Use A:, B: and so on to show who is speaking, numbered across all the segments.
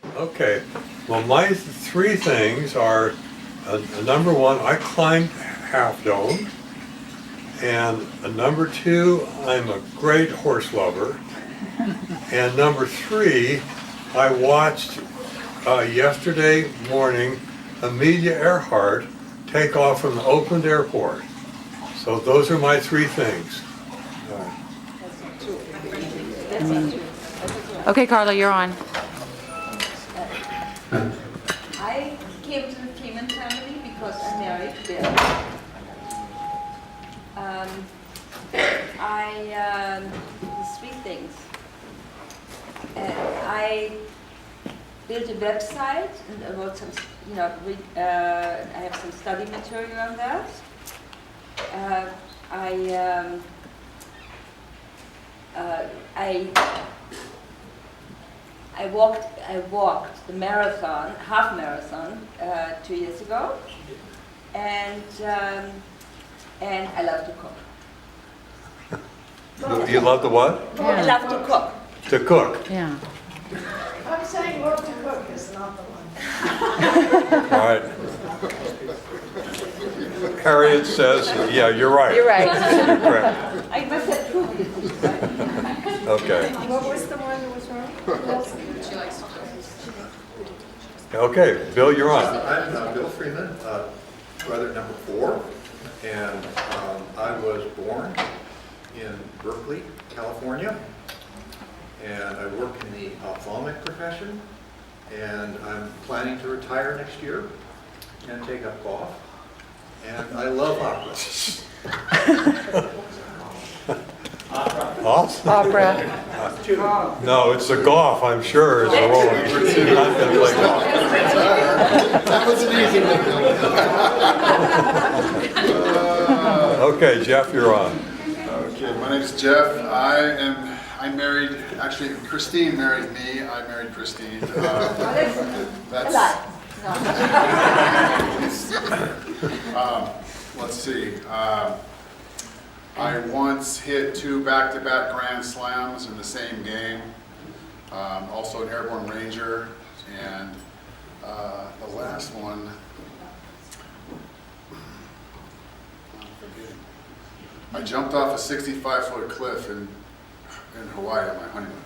A: Okay, well, my three things are, number one, I climbed Half Dome, and number two, I'm a great horse lover, and number three, I watched yesterday morning Amelia Earhart take off from the Oakland airport. So those are my three things.
B: Okay, Carla, you're on.
C: I came to the Freeman family because I married Bill. There's three things. I built a website and I wrote some, I have some study material on that. I walked the marathon, half marathon, 2 years ago, and I love to cook.
A: You love the what?
C: I love to cook.
A: To cook.
B: Yeah.
D: I'm saying love to cook is not the one.
A: All right. Harriet says, yeah, you're right.
B: You're right.
A: Correct.
C: I must have proved it.
A: Okay.
D: What was the one that was wrong?
A: Okay, Bill, you're on.
E: I'm Bill Freeman, brother number 4, and I was born in Berkeley, California, and I work in the ophthalmic profession, and I'm planning to retire next year and take up golf, and I love opera.
A: Awesome.
B: Opera.
A: No, it's the golf, I'm sure, is the role. You're not going to play golf.
F: That was an easy one.
A: Okay, Jeff, you're on.
F: Okay, my name is Jeff. I married, actually Christine married me. I married Christine. Let's see. I once hit 2 back-to-back Grand Slams in the same game. Also an airborne ranger, and the last one, I'm forgetting. I jumped off a 65-foot cliff in Hawaii on my honeymoon.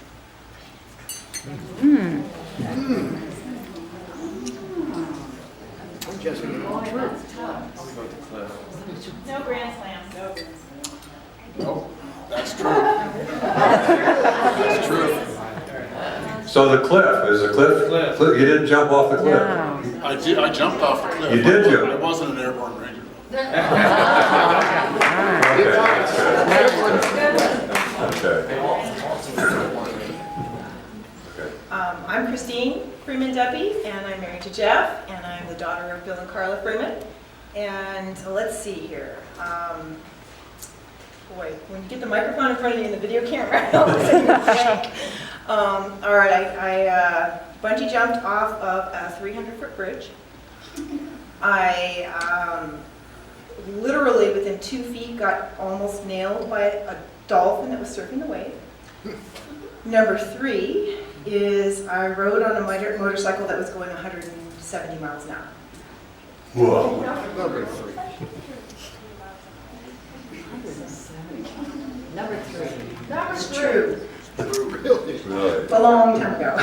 D: No grand slams. No grand slams.
F: Oh, that's true. That's true.
A: So the cliff, is the cliff? You didn't jump off the cliff?
B: Wow.
F: I jumped off the cliff.
A: You did jump?
F: I wasn't an airborne ranger.
A: Okay.
G: I'm Christine Freeman Duppy, and I'm married to Jeff, and I'm the daughter of Bill and Carla Freeman. And let's see here. Boy, when you get the microphone in front of you and the video camera, all of a sudden you're blank. All right, I bungee jumped off of a 300-foot bridge. I literally within 2 feet got almost nailed by a dolphin that was surfing the wave. Number 3 is I rode on a motorcycle that was going 170 miles an hour.
A: Whoa.
C: Number 3.
G: That was true.
F: Really?
A: Really?
G: A long time ago.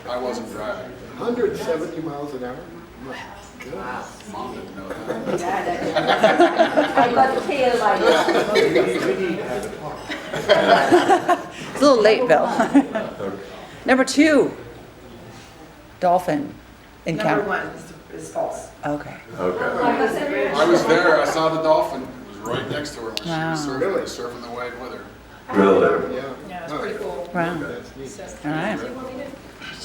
F: I wasn't driving.
H: 170 miles an hour?
C: Wow.
F: Mom didn't know that.
C: I got tail like that.
B: It's a little late, Bill. Number 2, dolphin
G: Number
B: encounter.
G: 1 is false.
B: Okay.
A: Okay.
F: I was there. I saw the dolphin. It was right next to her when she
B: Wow.
F: was surfing. I was surfing the wave with her.
A: Really?
H: Yeah.
G: Yeah, it's pretty cool.
B: Wow.
H: That's neat.
B: All right.
G: Do you want me to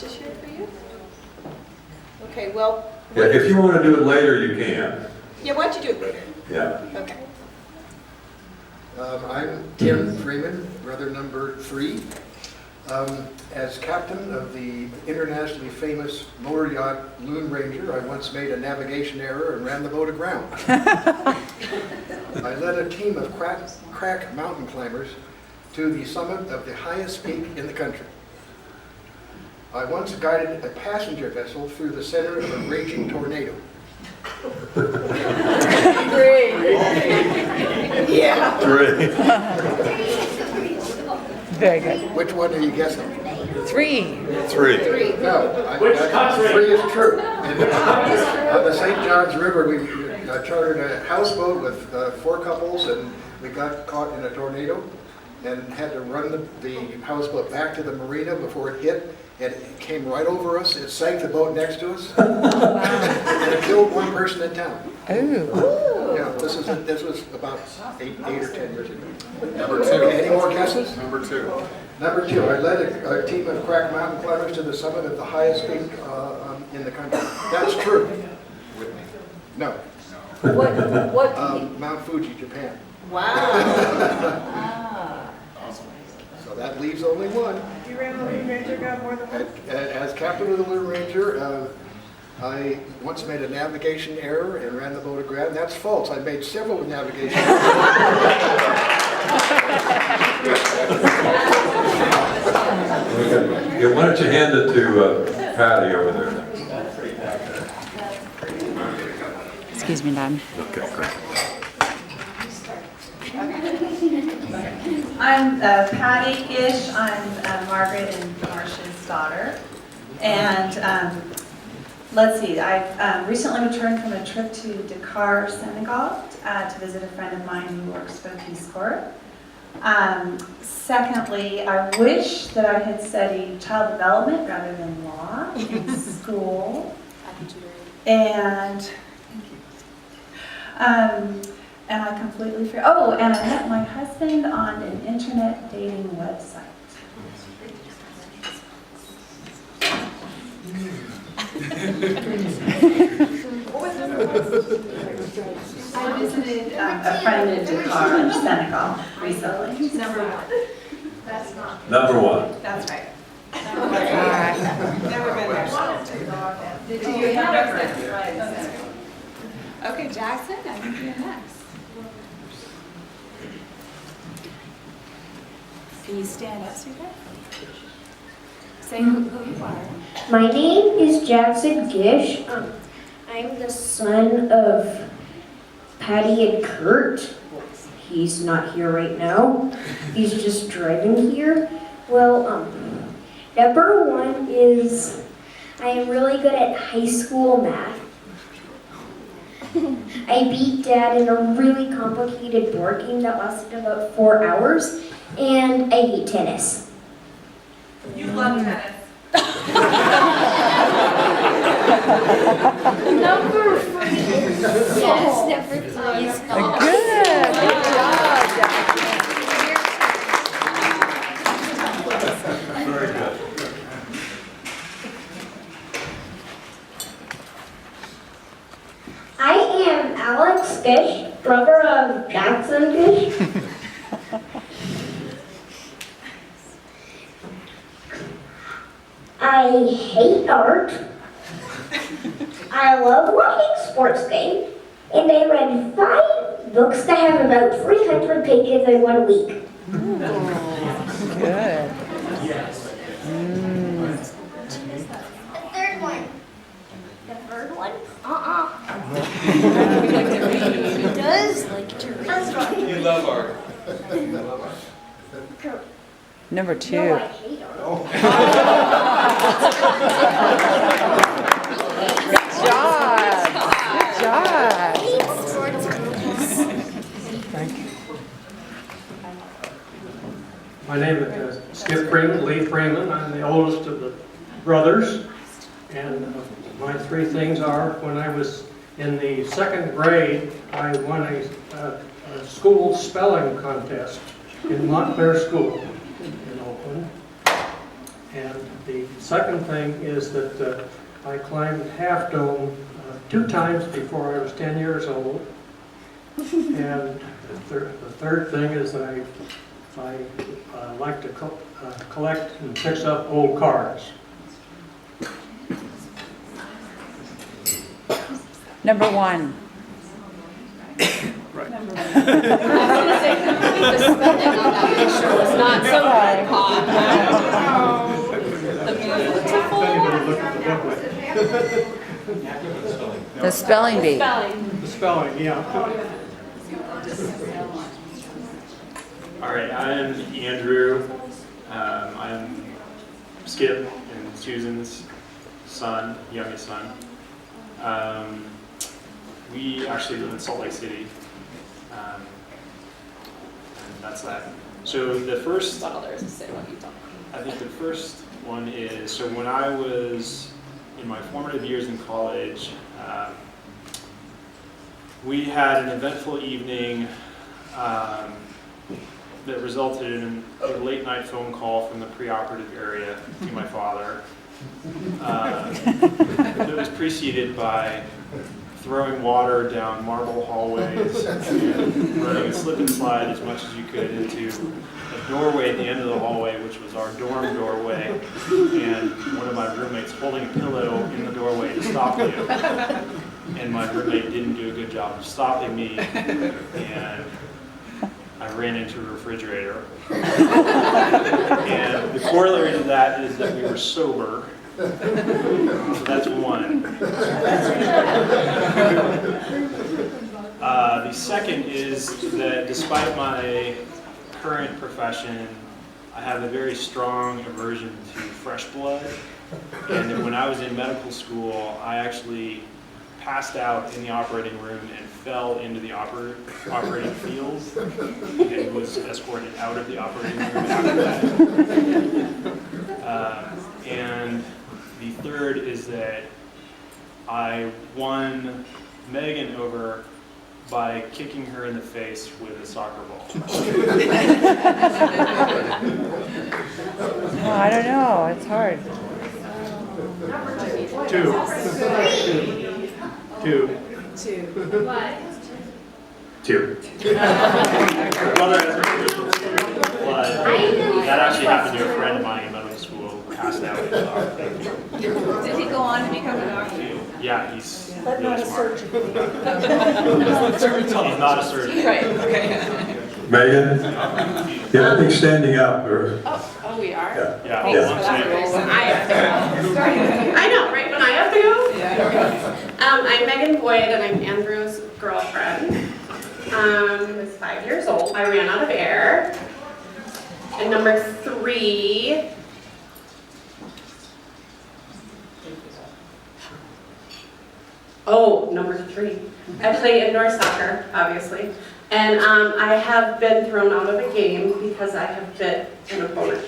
G: share for you? Okay, well,
A: Yeah, if you want to do it later, you can.
G: yeah, why don't you do it later?
A: Yeah.
G: Okay.
H: I'm Tim Freeman, brother number 3. As captain of the internationally famous motor yacht Loon Ranger, I once made a navigation error and ran the boat aground. I led a team of crack mountain climbers to the summit of the highest peak in the country. I once guided a passenger vessel through the center of a raging tornado.
G: Yeah.
A: Three.
B: Very good.
H: Which one are you guessing?
B: 3.
A: Three.
H: No, three is true. On the St. Johns River, we chartered a houseboat with 4 couples, and we got caught in a tornado and had to run the houseboat back to the marina before it hit. And it came right over us. It sank the boat next to us, and it killed 1 person in town.
B: Oh.
H: Yeah, this was about 8 or 10 years ago.
F: Number 2.
H: Okay, any more guesses?
F: Number 2.
H: Number 2, I led a team of crack mountain climbers to the summit of the highest peak in the country. That's true. No.
C: What?
H: Mount Fuji, Japan.
C: Wow.
H: So that leaves only 1.
D: You ran the Lone Ranger, got more than one?
H: As captain of the Lone Ranger, I once made a navigation error and ran the boat aground. That's false. I made several navigation errors.
A: Okay, why don't you hand it to Patty over there?
B: Excuse me, Dad.
A: Okay, great.
I: I'm Patty Gish. I'm Margaret and Marcia's daughter. And let's see, I recently returned from a trip to Dakar, Senegal, to visit a friend of mine who works for the Peace Corps. Secondly, I wish that I had studied child development rather than law in school. And I completely forgot. Oh, and I met my husband on an internet dating website. I visited a friend in Dakar, Senegal, recently.
D: Number 1. That's not.
A: Number 1.
I: That's right.
D: Never been there.
I: Did you have a friend?
J: Okay, Jackson, I think you're next. Can you stand up, sweetheart? Say who you are.
K: My name is Jackson Gish. I'm the son of Patty and Kurt. He's not here right now. He's just driving here. Well, number 1 is I am really good at high school math. I beat Dad in a really complicated board game that lasted about 4 hours, and I hate tennis.
I: You love tennis.
K: Number 3. Yes, number 3 is golf.
B: Good. Good job,
A: Very good.
K: I am Alex Gish, brother of Jackson Gish. I hate art. I love watching sports games. And I read 5 books that have about 300 pages in 1 week.
B: Good.
K: The third one. The third one?
J: We like to read.
K: He does like to read.
E: You love art.
B: Number 2.
K: No, I hate art.
B: Good job. Good job.
L: My name is Skip Freeman, Lee Freeman. I'm the oldest of the brothers. And my 3 things are, when I was in the 2nd grade, I won a school spelling contest in Montclair School in Oakland. And the second thing is that I climbed Half Dome 2 times before I was 10 years old. And the third thing is that I like to collect and fix up old cars.
B: Number 1.
J: The spelling on that picture was not so good, Pop. The music.
B: The spelling bee.
L: The spelling, yeah.
M: All right, I'm Andrew. I'm Skip and Susan's son, youngest son. We actually live in Salt Lake City. And that's that. So the first, I think the first one is, so when I was in my formative years in college, we had an eventful evening that resulted in a late night phone call from the preoperative area to my father. It was preceded by throwing water down marble hallways and running a slip and slide as much as you could into a doorway at the end of the hallway, which was our dorm doorway, and one of my roommates holding a pillow in the doorway to stop you. And my roommate didn't do a good job of stopping me, and I ran into a refrigerator. And the corollary to that is that we were sober. So that's one. The second is that despite my current profession, I have a very strong aversion to fresh blood. And that when I was in medical school, I actually passed out in the operating room and fell into the operating field and was escorted out of the operating room after that. And the third is that I won Megan over by kicking her in the face with a soccer ball.
B: Oh, I don't know. It's hard.
M: Two. Brother has but that actually happened to a friend of mine in middle school who passed out.
J: Did he go on to become a doctor?
M: Yeah, he's
D: But not
M: really
D: a
M: smart.
D: surgeon.
M: He's not a surgeon.
J: Right, okay.
A: Megan, yeah, I think standing up or,
J: Oh, we are?
M: Yeah.
J: Thanks for that, Grace. I have to go. I know, right when I have to go? Yeah. I'm Megan Boyd and I'm Andrew's girlfriend. He was 5 years old. I ran out of air. And number 3. Oh, number 3. I play indoor soccer, obviously. And I have been thrown out of a game because I have bit an opponent.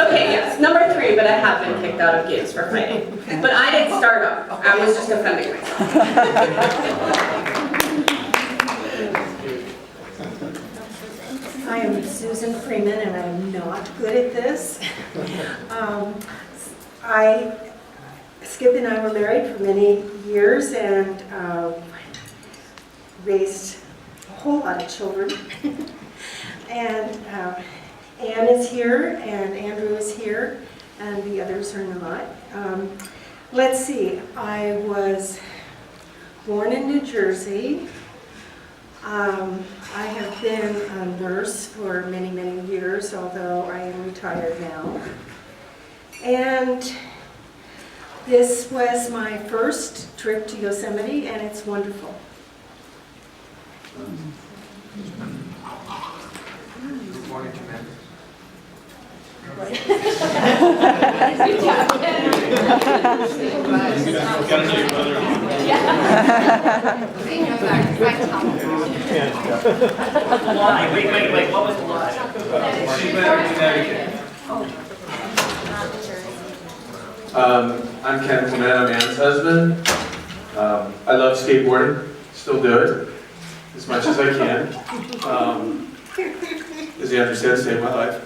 J: Okay, yes, number 3, but I have been kicked out of games for fighting. But I didn't start up. I was just defending myself.
D: I am Susan Freeman, and I'm not good at this. Skip and I were married for many years and raised a whole lot of children. And Ann is here, and Andrew is here, and the others are not. Let's see, I was born in New Jersey. I have been a nurse for many, many years, although I am retired now. And this was my first trip to Yosemite, and it's wonderful.
H: Good morning, Commander.
N: Wait, what was the line?
O: I'm Ken Clement, I'm Ann's husband. I love skateboarding, still do it as much as I can. As Andrew said, saved my life.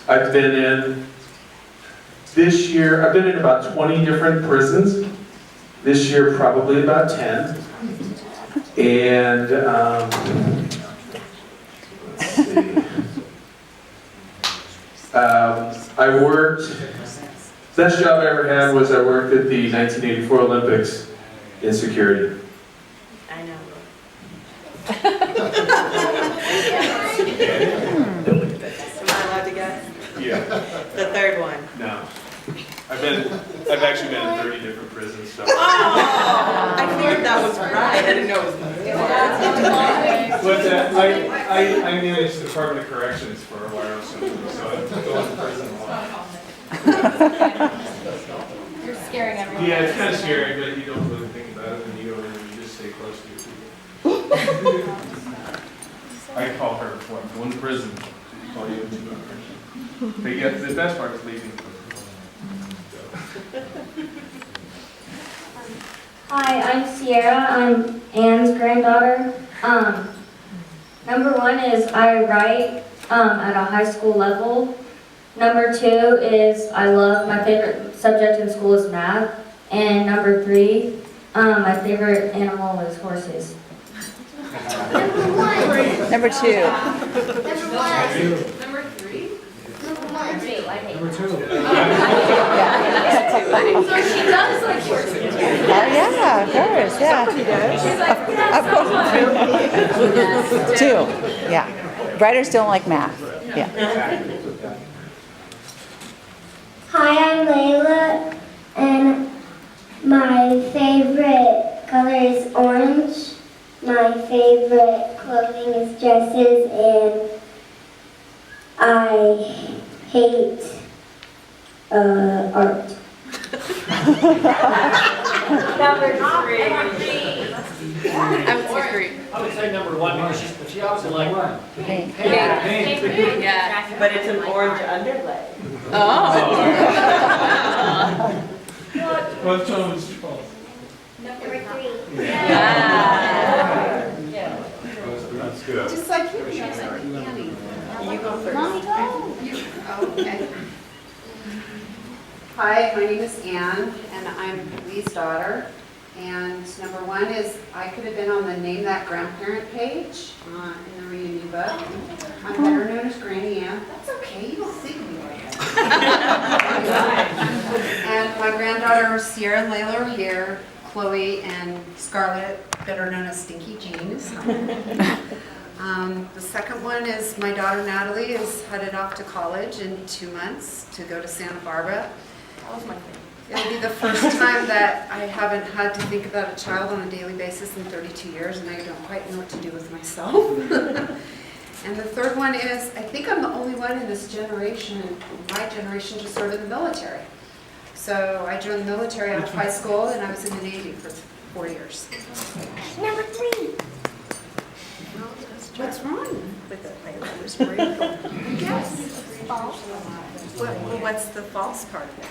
O: I've been in, this year, I've been in about 20 different prisons. This year, probably about 10. And, let's see. I worked, best job I ever had was I worked at the 1984 Olympics in security.
J: I know.
D: Am I allowed
G: The third one.
M: No. I've actually been in 30 different prisons, so.
G: Oh, I figured that was right. I didn't know it was.
M: But I managed the Department of Corrections for a while, so I'm going to prison a lot.
J: You're scaring everyone.
M: Yeah, it's kind of scary, but you don't really think about it when you go in and you just stay close to your people. I call her before I'm going to prison. She call you. But yeah, the best part is leaving.
K: Hi, I'm Sierra. I'm Anne's granddaughter. Number one is I write at a high school level. Number two is I love, my favorite subject in school is math. And number three, my favorite animal is horses.
B: Number two.
J: Number three?
L: Number two.
J: So she does like horses.
B: Oh, yeah, of course, yeah.
J: She's like,
B: Of course. Two, yeah. Writers don't like math, yeah.
K: Hi, I'm Layla, and my favorite color is orange. My favorite clothing is dresses, and I hate art.
J: number three. I would say three.
N: I would say number one because she obviously like
B: Paint.
N: paint.
J: Yeah.
G: But it's an orange underlay.
J: Oh.
M: What's John's fault?
K: Number three.
J: Yeah.
A: That's good.
J: Just like you. Just like Annie.
G: You go first.
J: Mommy, go. Okay.
P: Hi, my name is Anne, and I'm Lee's daughter. And number one is I could have been on the Name That Grandparent page in the reunion book. I'm better known as Granny Ann. That's okay, you don't see me like that. And my granddaughter Sierra and Layla are here. Chloe and Scarlett, better known as Stinky Jeans. The second one is my daughter Natalie is headed off to college in 2 months to go to Santa Barbara.
J: That was my favorite.
P: It'll be the first time that I haven't had to think about a child on a daily basis in 32 years, and I don't quite know what to do with myself. And the third one is, I think I'm the only one in this generation, my generation, to serve in the military. So I joined the military out of high school, and I was in the Navy for 4 years.
K: Number three.
P: What's wrong with it? Yes. What's the false part of it?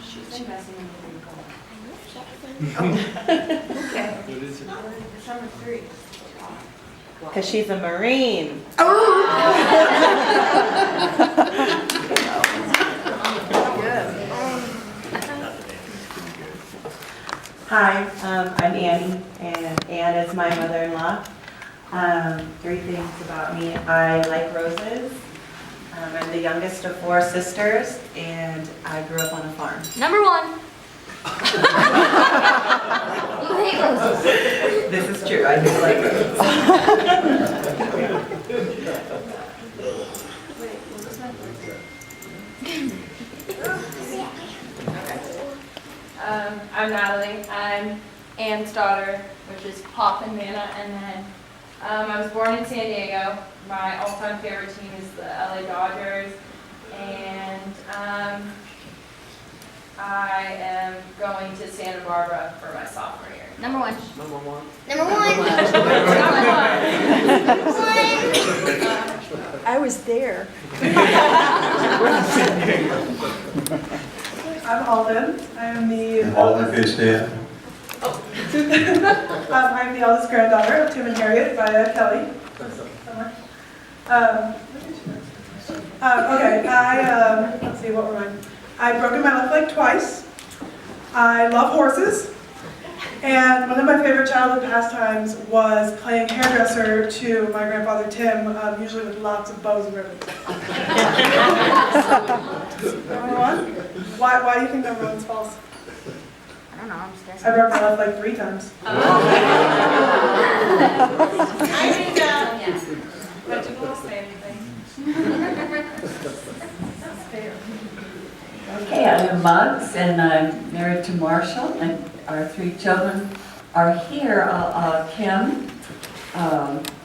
P: She's been messing with me. Okay.
J: It's number three.
G: Because she's a Marine. Hi, I'm Annie, and Anne is my mother-in-law. 3 things about me. I like roses. I'm the youngest of 4 sisters, and I grew up on a farm.
J: Number one. You hate roses.
G: This is true, I do like roses.
J: I'm Natalie. I'm Anne's daughter, which is Pop and Nana, and then I was born in San Diego. My all-time favorite team is the LA Dodgers, and I am going to Santa Barbara for my sophomore year. Number one.
N: Number one.
K: Number one.
D: I was there. I'm Alden. I'm the
A: Alden, can you stand?
D: I'm the eldest granddaughter of Tim and Harriet by Kelly. Okay, let's see, what were mine? I've broken my left leg twice. I love horses. And one of my favorite childhood pastimes was playing hairdresser to my grandfather Tim, usually with lots of bows and ribbons. Number one? Why do you think number one's false?
J: I don't know, I'm just guessing.
D: I broke my left leg 3 times.
J: I didn't know. Yeah. But you won't say anything.
Q: Okay, I'm Muggs, and I'm married to Marshall, and our 3 children are here, Kim,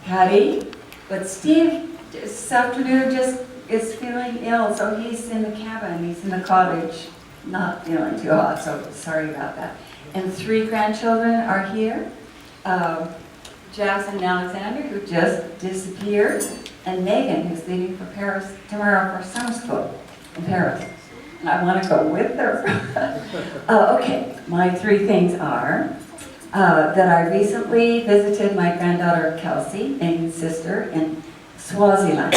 Q: Patty, but Steve this afternoon just is feeling ill, so he's in the cabin, he's in the cottage, not feeling too hot, so sorry about that. And 3 grandchildren are here, Jackson and Alexander, who just disappeared, and Megan, who's leaving for Paris tomorrow for summer school in Paris. And I want to go with her. Okay, my 3 things are that I recently visited my granddaughter Kelsey, Megan's sister, in Swaziland,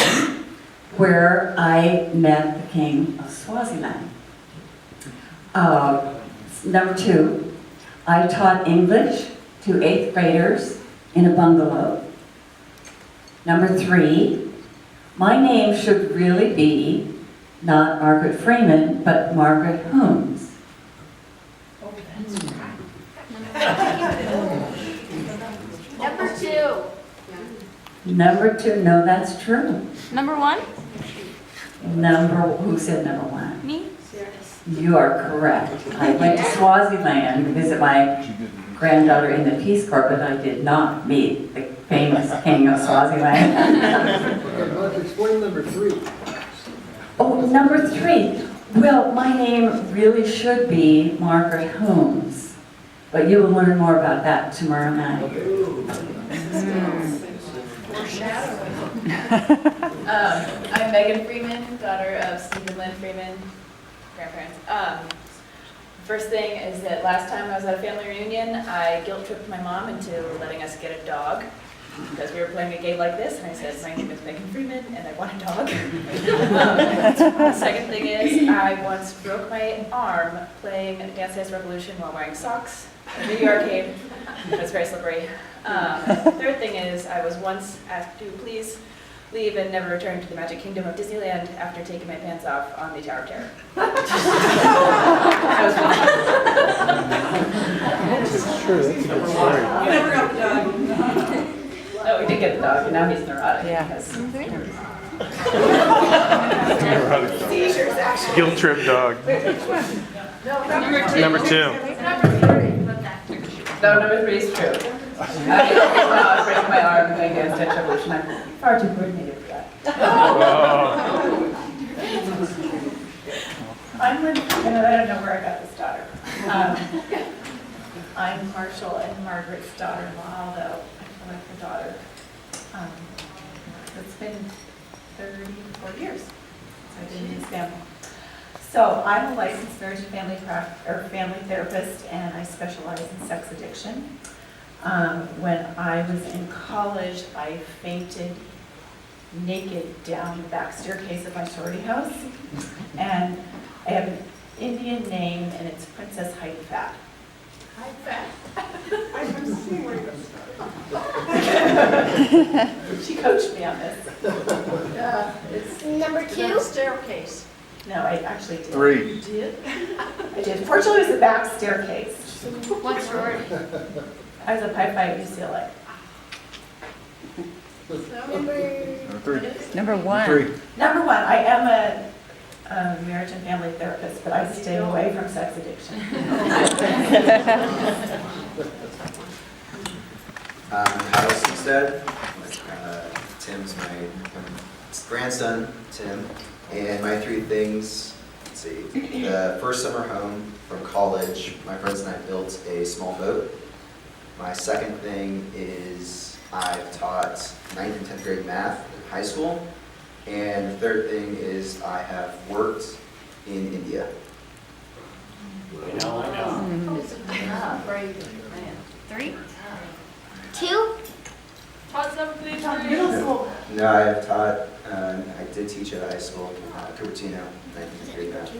Q: where I met the king of Swaziland. Number 2, I taught English to 8th graders in a bungalow. Number 3, my name should really be not Margaret Freeman, but Margaret Holmes.
J: Number 2.
Q: Number 2, no, that's true.
B: Number 1?
Q: Who said number 1?
B: Me?
Q: You are correct. I went to Swaziland to visit my granddaughter in the Peace Corps, but I did not meet the famous king of Swaziland.
H: Explain number 3.
Q: Oh, number 3. Well, my name really should be Margaret Holmes, but you will learn more about that tomorrow night.
R: I'm Megan Freeman, daughter of Steve and Lynn Freeman, grandparents. First thing is that last time I was at a family reunion, I guilt-tripped my mom into letting us get a dog because we were playing a game like this, and I said, my name is Megan Freeman, and I want a dog. The second thing is, I once broke my arm playing Dance Dance Revolution while wearing socks in a video arcade. It was very slippery. Third thing is, I was once asked to please leave and never return to the Magic Kingdom of Disneyland after taking my pants off on the Tower of Terror. That was fun.
A: That's true, that's a good story.
R: You never got the dog. No, we did get the dog, and now he's neurotic.
B: Yeah.
R: Because seizures, actually.
M: Guilt trip dog. Number 2.
R: No, number 3 is true. I was breaking my arm and playing Dance Dance Revolution. I'm far too coordinated for that. I'm Lynn, and I don't know where I got this daughter. I'm Marshall and Margaret's daughter-in-law, although I feel like her daughter. It's been 34 years since I've been in this family. So I'm a licensed marriage and family therapist, and I specialize in sex addiction. When I was in college, I fainted naked down the back staircase of my sorority house, and I have an Indian name, and it's Princess Hide Fat. Hide Fat. I can see where you're She coached me on this. It's
J: Number 2.
R: Staircase. No, I actually did.
M: 3.
R: You did? I did. Fortunately, it was the back staircase.
J: What sorority?
R: I was a Pi Phi at UCLA.
B: Number 1.
M: 3.
R: Number 1, I am a marriage and family therapist, but I stay away from sex addiction.
S: House instead. Tim's my grandson, Tim. And my 3 things, let's see. The first summer home from college, my friends and I built a small boat. My second thing is I've taught 9th and 10th grade math in high school. And the third thing is I have worked in India.
N: I know.
J: 3. 2.
R: Taught something
S: middle school. No, I have taught, I did teach at a high school, Cupertino, 9th and 10th grade math.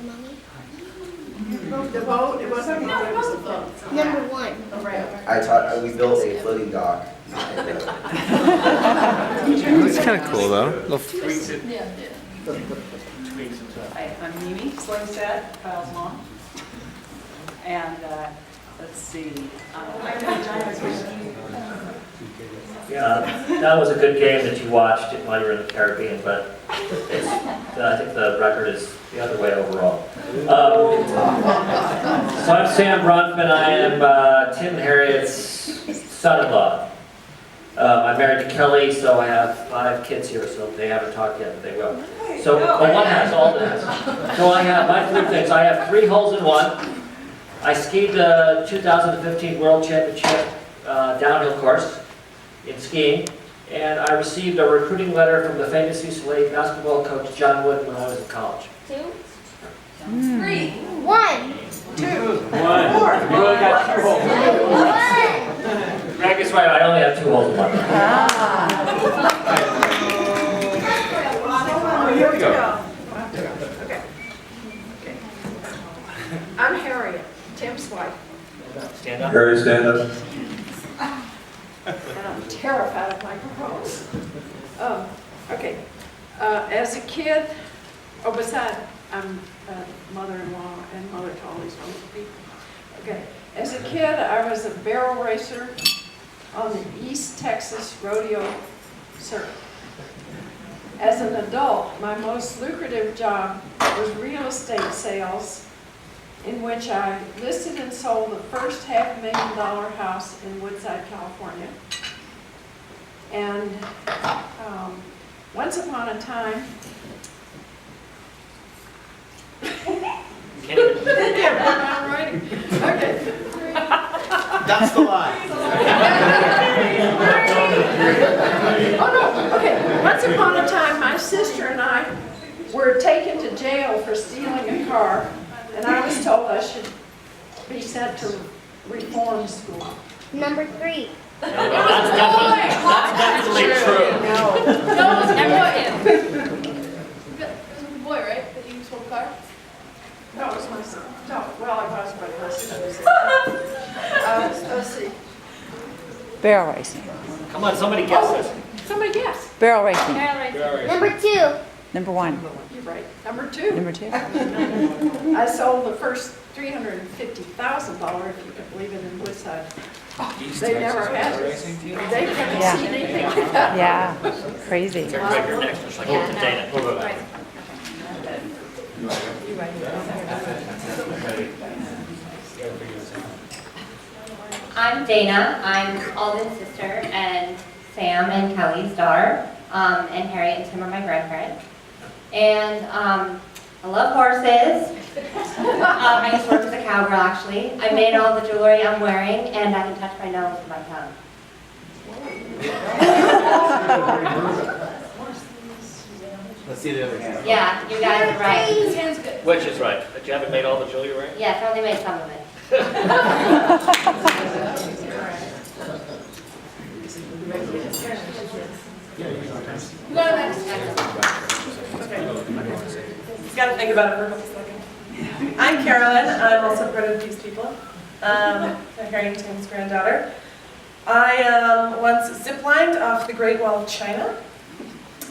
R: The boat, it wasn't the boat, it was the boat.
J: Number 1.
S: I taught, we built a floating dock.
M: That's kind of cool, though.
N: Tweaks it.
R: Yeah.
N: Tweaks and stuff.
R: I'm Mimi Slingstad, Kyle's mom. And let's see.
N: Yeah, that was a good game that you watched while you were in the Caribbean, but it's I think the record is the other way overall. So I'm Sam Bronfman. I am Tim and Harriet's son-in-law. I'm married to Kelly, so I have 5 kids here, so they haven't talked yet, but they will. So, well, one has, all has. So I have my 3 things. I have 3 holes in 1. I skied the 2015 World Championship downhill course in skiing, and I received a recruiting letter from the famous UCLA basketball coach John Wooden when I was in college.
K: 2, 3, 1, 2, 4.
N: You only got 2 holes. Greg is right, I only have 2 holes in 1.
D: Here we go. Okay. I'm Harriet, Tim's wife,
N: Stand up.
O: Harry, stand up.
D: and I'm terrified of microphones. Okay. As a kid, besides, I'm a mother-in-law and mother to all these wonderful people. Okay. As a kid, I was a barrel racer on the East Texas rodeo circuit. As an adult, my most lucrative job was real estate sales, in which I listed and sold the first $500,000 house in Woodside, California. And once upon a time,
N: Can't even.
D: yeah, I'm writing. Okay.
N: That's the line.
D: Oh no, okay. Once upon a time, my sister and I were taken to jail for stealing a car, and I was told I should be sent to reform school.
K: Number 3.
N: That's definitely true.
R: No, it was never him. It was a boy, right? That you stole a car?
D: No, it was my son. No, well, I was, but my sister was let's see.
B: Barrel racing.
N: Come on, somebody guess this.
D: Somebody guess.
B: Barrel racing.
K: Number 2.
B: Number 1.
D: You're right. Number 2.
B: Number 2.
D: I sold the first $350,000, if you can believe it, in Woodside. They never had it. They couldn't
B: Yeah.
D: see anything like that.
B: Yeah, crazy.
N: Greg, you're next. Just like hold it to Dana.
R: Right.
T: I'm Dana. I'm Alden's sister and Sam and Kelly's daughter. And Harriet and Tim are my grandparents. And I love horses. I used to work as a cowgirl, actually. I made all the jewelry I'm wearing, and I can touch my nose with my tongue.
N: Let's see the other hand.
T: Yeah, you guys are right.
R: His hand's good.
N: Which is right? That you haven't made all the jewelry you're wearing?
T: Yes, I only made some of it.
R: You got it next.
G: Just got to think about it for a couple seconds. I'm Carolyn. I'm also part of these people. Harry and Tim's granddaughter. I once ziplined off the Great Wall of China.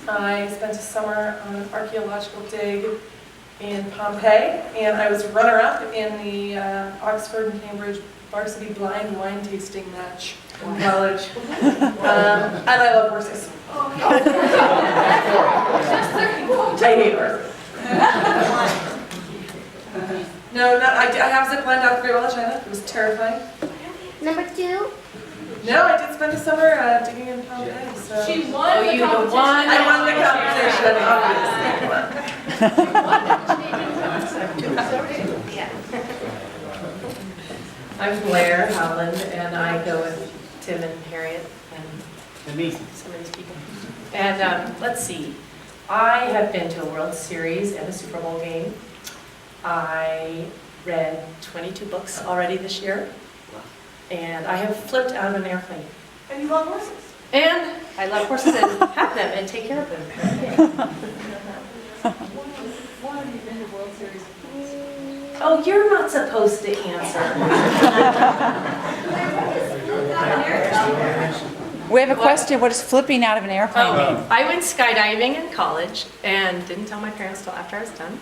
G: I spent a summer on an archaeological dig in Pompeii, and I was runner-up in the Oxford and Cambridge varsity blind wine tasting match in college. And I love horses. I hate horses. No, I have ziplined off the Great Wall of China. It was terrifying.
K: Number 2.
G: No, I did spend a summer digging in Pompeii. So.
R: She won the competition.
G: I won the competition, obviously.
U: I'm Blair Howland, and I go with Tim and Harriet and some of these people. And let's see, I have been to a World Series and a Super Bowl game. I read 22 books already this year, and I have flipped out of an airplane.
G: And you love horses.
U: And I love horses and have them and take care of them.
R: Why have you been to World Series?
U: Oh, you're not supposed to answer.
B: We have a question. What does flipping out of an airplane mean?
U: I went skydiving in college and didn't tell my parents till after I was done.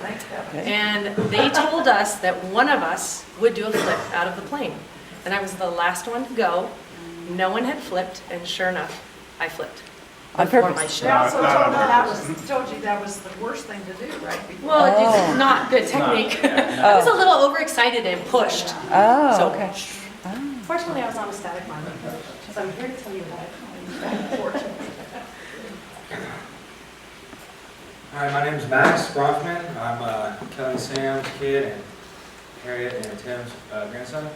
U: And they told us that one of us would do a flip out of the plane. And I was the last one to go. No one had flipped, and sure enough, I flipped.
B: On
U: before
B: purpose.
U: my show.
F: They also told you that was the worst thing to do, right?
U: Well,
B: Oh.
U: it's not good technique. I was a little overexcited and pushed.
B: Oh,
U: So,
B: okay.
U: Fortunately, I was on a static line, so I'm here to tell you about it.
V: Hi, my name's Max Bronfman. I'm Kelly and Sam's kid and Harriet and Tim's grandson.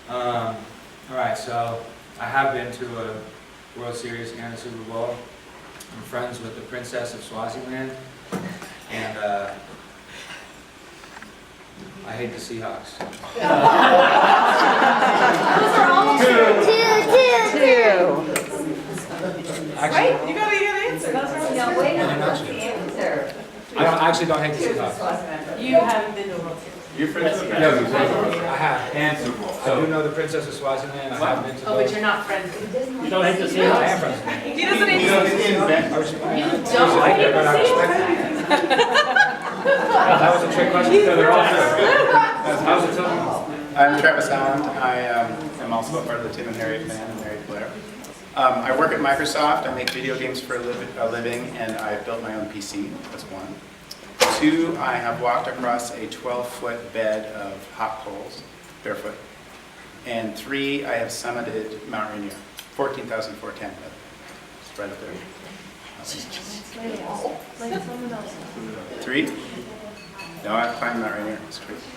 V: All right, so I have been to a World Series and a Super Bowl. I'm friends with the Princess of Swaziland, and I hate the Seahawks.
F: Those are all
B: Two.
F: Right? You gotta get answers. Those are
Q: No, wait, what's the answer?
V: I actually don't hate the Seahawks.
U: You haven't been to a World Series.
V: You're friends with them? No, I have. And Super Bowl. I do know the Princess of Swaziland. I have been to
U: Oh, but you're not friends.
L: You don't hate the
V: I
L: Seahawks?
V: am friends with them.
F: He doesn't
V: You
F: even.
V: don't hate the Seahawks? That was a trick question. So they're all how's it going?
W: I'm Travis Allen. I am also a part of the Tim and Harriet fan and Mary Blair. I work at Microsoft. I make video games for a living, and I built my own PC. That's one. 2, I have walked across a 12-foot bed of hot coals, barefoot. And 3, I have summited Mount Rainier, 14,410. It's right up there. 3? No, I've climbed Mount Rainier. It's crazy.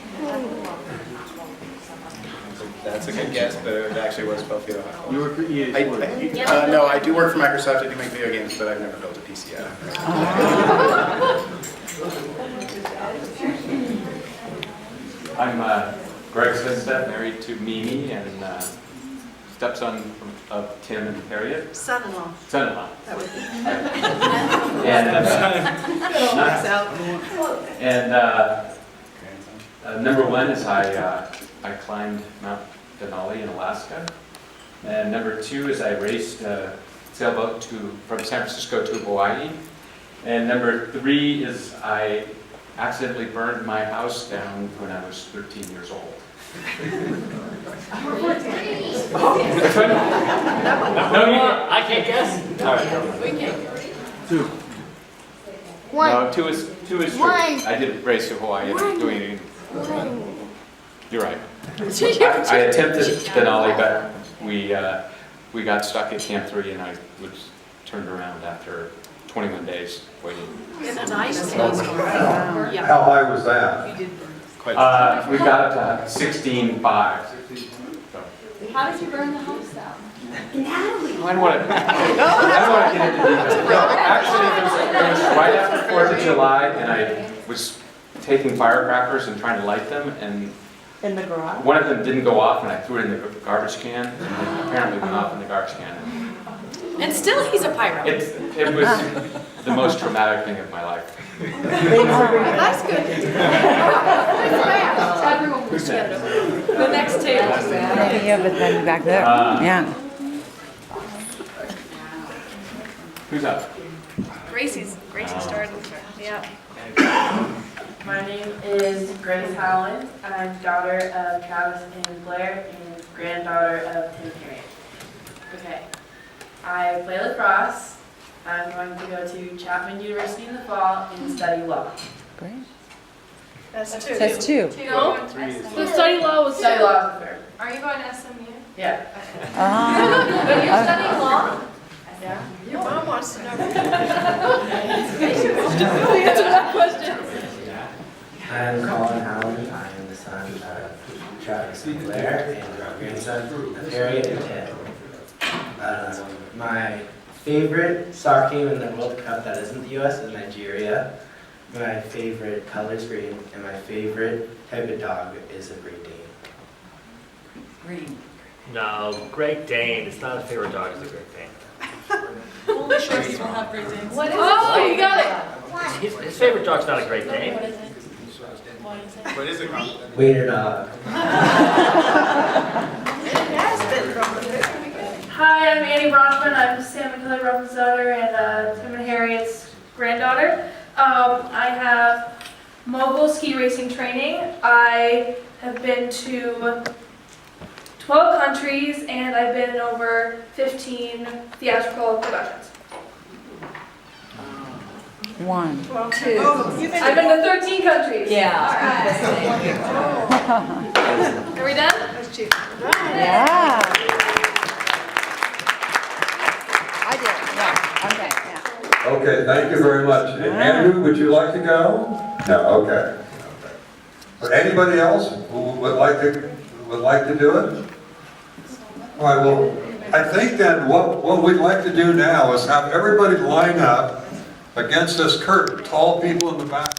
W: That's a good guess, but it actually was 12 feet high.
M: You work for EA Sports?
W: No, I do work for Microsoft. I do make video games, but I've never built a PC yet.
X: I'm Greg Slinstead, married to Mimi, and stepson of Tim and Harriet.
F: Son-in-law.
X: Son-in-law.
F: That would be.
X: And number 1 is I climbed Mount Denali in Alaska. And number 2 is I raced a sailboat from San Francisco to Hawaii. And number 3 is I accidentally burned my house down when I was 13 years old.
L: I can't guess.
X: All right, go.
F: We can't.
X: 2. No, 2 is true. I did race to Hawaii and doing it. You're right. I attempted Denali, but we got stuck at Camp 3, and I was turned around after 21 days waiting.
F: In a nice snowstorm. Yeah.
A: How high was that?
F: You did.
X: We got up to 16.5.
R: How did you burn the house down?
X: I don't want to get into details. No, actually, it was right after 4th of July, and I was taking firecrackers and trying to light them, and
Q: In the garage?
X: one of them didn't go off, and I threw it in the garbage can, and it apparently went off in the garbage can.
U: And still, he's a pyro.
X: It was the most traumatic thing of my life.
F: That's good.
U: Everyone was together. The next table.
B: Yeah, but then back there. Yeah.
X: Who's up?
R: Gracie started. Yeah.
Y: My name is Grace Howland. I'm daughter of Travis and Blair and granddaughter of Tim and Harriet. Okay. I play lacrosse. I'm going to go to Chapman University in the fall and study law.
B: Great.
R: That's 2.
B: Says 2.
R: No? The study law was
Y: Study law is the third.
R: Are you going to SMU?
Y: Yeah.
R: But you're studying law?
Y: Yeah.
F: Your mom wants to know.
R: Answer that question.
Z: I'm Colin Howland. I am the son of Travis and Blair and our grandson of Harriet and Ted. My favorite soccer team in the World Cup that isn't the U.S. is Nigeria. My favorite color is green, and my favorite type of dog is a Great Dane.
Q: Green.
L: No, Great Dane. It's not a favorite dog, it's a Great Dane.
F: Only short people have Great Danes.
R: What is
F: Oh,
R: it?
F: you got it.
L: His favorite dog's not a Great Dane.
R: What is it?
W: What is it called?
Z: Wiener dog.
Y: Hi, I'm Annie Bronfman. I'm Sam and Kelly Bronfman's daughter and Tim and Harriet's granddaughter. I have mogul ski racing training. I have been to 12 countries and I've been in over 15 theatrical productions.
B: 1.
U: 2.
R: I've been to 13 countries.
U: Yeah.
R: Are we done?
B: Yeah. I did, yeah, okay, yeah.
A: Okay, thank you very much. Andrew, would you like to go? No, okay. But anybody else who would like to do it? All right, well, I think then what we'd like to do now is have everybody line up against this curtain, tall people in the back row.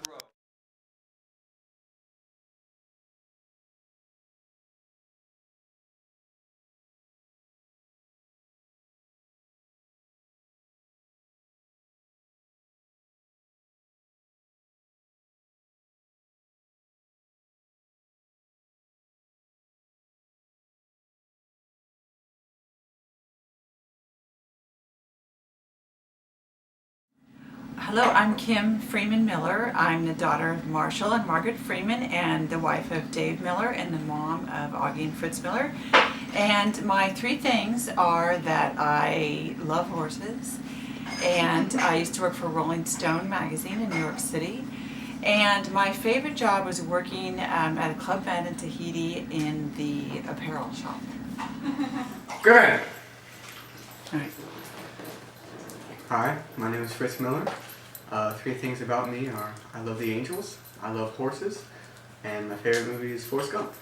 F: Hello, I'm Kim Freeman Miller. I'm the daughter of Marshall and Margaret Freeman and the wife of Dave Miller and the mom of Augie and Fritz Miller. And my 3 things are that I love horses, and I used to work for Rolling Stone magazine in New York City. And my favorite job was working at a Club Med in Tahiti in the apparel shop.
V: Good.
F: All right.
C: Hi, my name is Fritz Miller. 3 things about me are I love the Angels, I love horses, and my favorite movie is Forrest Gump.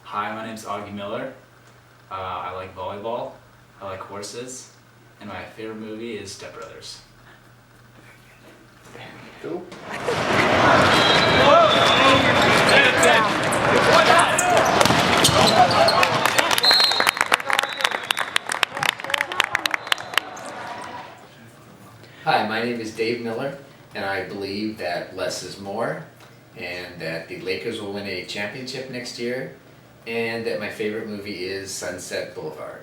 E: Hi, my name's Augie Miller. I like volleyball, I like horses, and my favorite movie is Step Brothers.
C: Cool.
H: Hi, my name is Dave Miller, and I believe that less is more, and that the Lakers will win a championship next year, and that my favorite movie is Sunset Boulevard.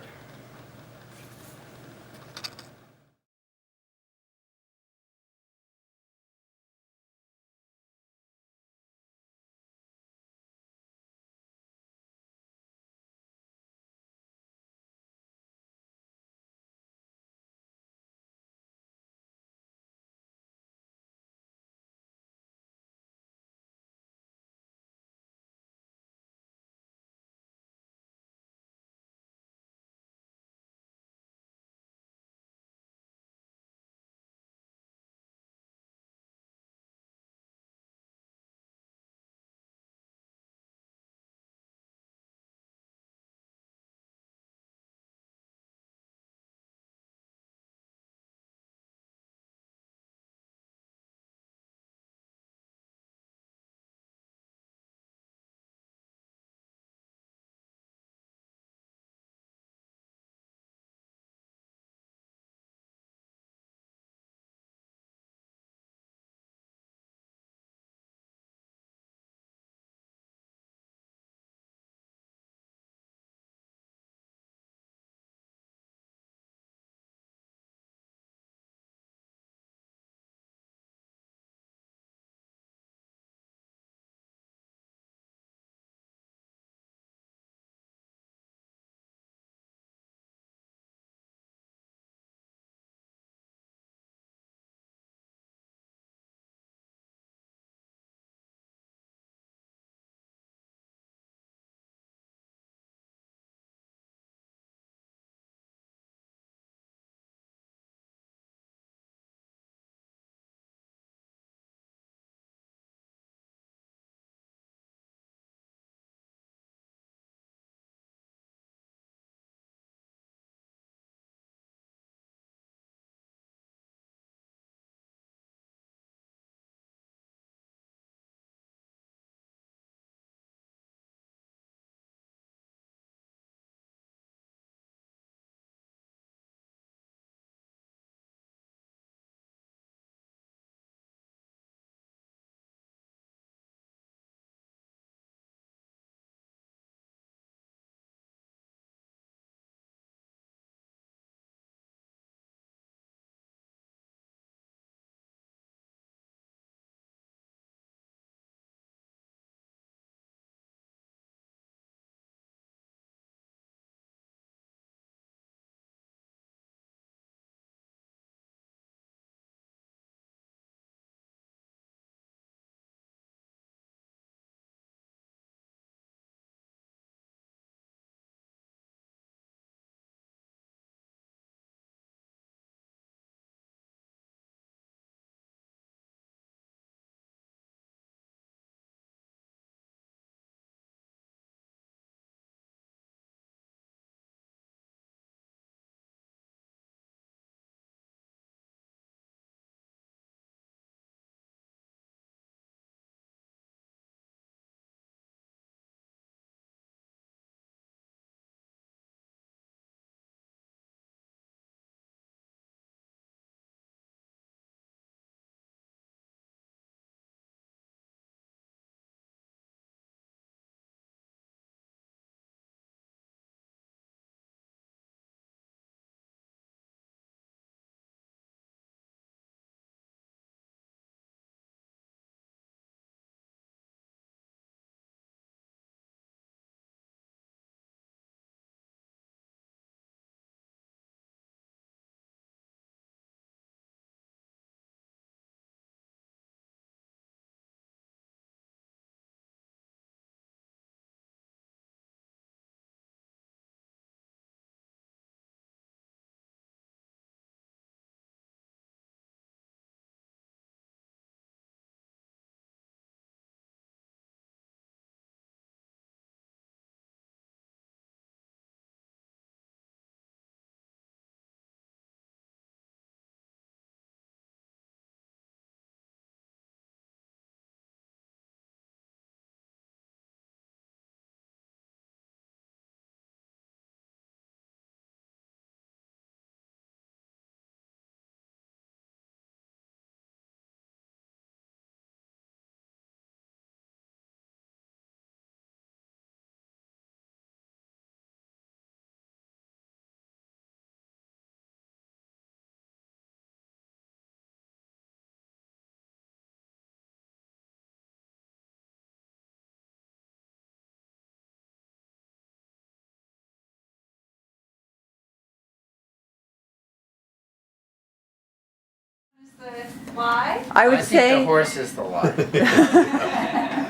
R: Lie?
B: I would
H: think
B: say.
H: the horse is the lie.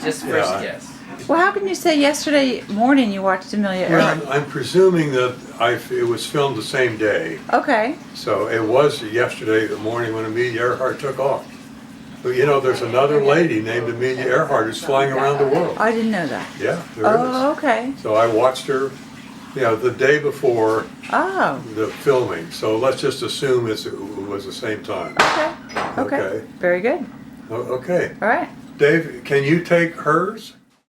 H: Just first
A: Yeah.
H: guess.
B: Well, how can you say yesterday morning you watched Amelia Earhart?
A: Well, I'm presuming that it was filmed the same day.
B: Okay.
A: So it was yesterday morning when Amelia Earhart took off. But you know, there's another lady named Amelia Earhart who's flying around the world.
B: I didn't know that.
A: Yeah, there
B: Oh, okay.
A: is. So I watched her, the day before
B: Oh,
A: the filming. So let's just assume it was the same time.
B: okay.
A: Okay.
B: Very good.
A: Okay.
B: All right.
A: Dave, can you take hers?